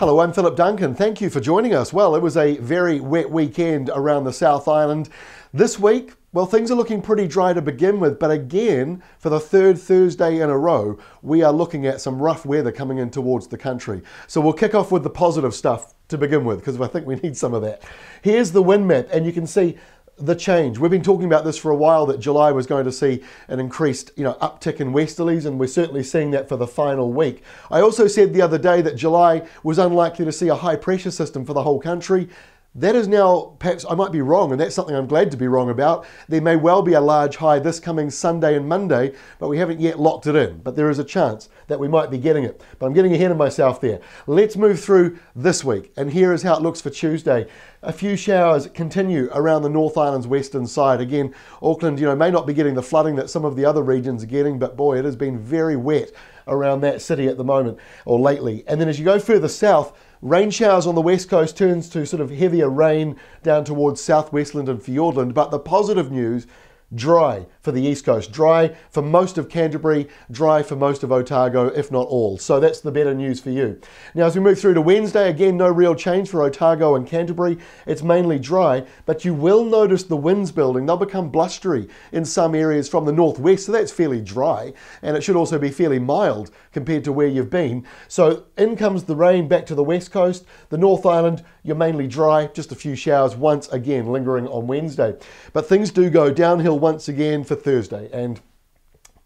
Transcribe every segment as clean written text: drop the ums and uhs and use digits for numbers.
Hello, I'm Philip Duncan. Thank you for joining us. Well, it was a very wet weekend around the South Island. This week, well, things are looking pretty dry to begin with, but again, for the third Thursday in a row, we are looking at some rough weather coming in towards the country. So we'll kick off with the positive stuff to begin with, because I think we need some of that. Here's the wind map, and you can see the change. We've been talking about this for a while, that July was going to see an increased uptick in westerlies, and we're certainly seeing that for the final week. I also said the other day that July was unlikely to see a high pressure system for the whole country. That is now, perhaps I might be wrong, and that's something I'm glad to be wrong about. There may well be a large high this coming Sunday and Monday, but we haven't yet locked it in. But there is a chance that we might be getting it. But I'm getting ahead of myself there. Let's move through this week, and here is how it looks for Tuesday. A few showers continue around the North Island's western side. Again, Auckland, may not be getting the flooding that some of the other regions are getting, but boy, it has been very wet around that city at the moment, or lately. And then as you go further south, rain showers on the west coast turns to sort of heavier rain down towards South Westland and Fiordland. But the positive news, dry for the east coast, dry for most of Canterbury, dry for most of Otago, if not all. So that's the better news for you. Now as we move through to Wednesday, again, no real change for Otago and Canterbury. It's mainly dry, but you will notice the winds building. They'll become blustery in some areas from the northwest, so that's fairly dry, and it should also be fairly mild compared to where you've been. So in comes the rain back to the west coast. The North Island, you're mainly dry, just a few showers once again lingering on Wednesday. But things do go downhill once again for Thursday, and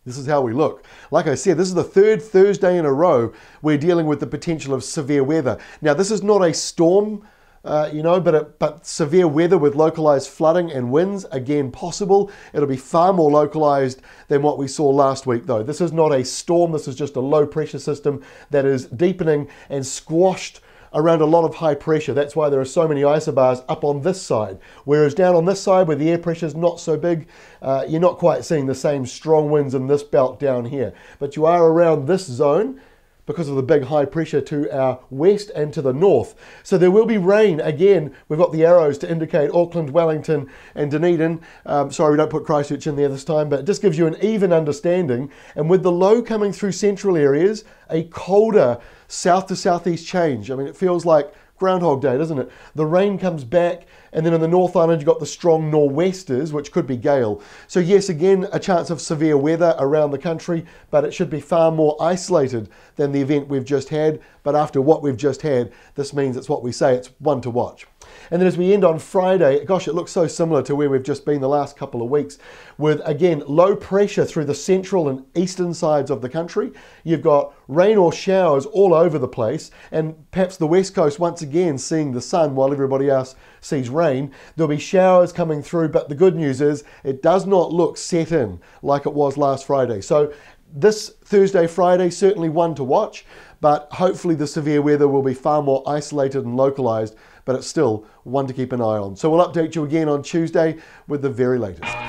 this is how we look. Like I said, this is the third Thursday in a row we're dealing with the potential of severe weather. Now this is not a storm, but severe weather with localized flooding and winds, again possible. It'll be far more localized than what we saw last week though. This is not a storm, this is just a low pressure system that is deepening and squashed around a lot of high pressure. That's why there are so many isobars up on this side. Whereas down on this side where the air pressure is not so big, you're not quite seeing the same strong winds in this belt down here. But you are around this zone because of the big high pressure to our west and to the north. So there will be rain. Again, we've got the arrows to indicate Auckland, Wellington and Dunedin. Sorry, we don't put Christchurch in there this time, but it just gives you an even understanding. And with the low coming through central areas, a colder south to southeast change. I mean, it feels like Groundhog Day, doesn't it? The rain comes back, and then in the North Island you've got the strong nor'westers, which could be gale. So yes, again, a chance of severe weather around the country, but it should be far more isolated than the event we've just had. But after what we've just had, this means it's what we say, it's one to watch. And then as we end on Friday, gosh, it looks so similar to where we've just been the last couple of weeks, with, again, low pressure through the central and eastern sides of the country. You've got rain or showers all over the place, and perhaps the west coast once again seeing the sun while everybody else sees rain. There'll be showers coming through, but the good news is it does not look set in like it was last Friday. So this Thursday, Friday, certainly one to watch, but hopefully the severe weather will be far more isolated and localized, but it's still one to keep an eye on. So we'll update you again on Tuesday with the very latest.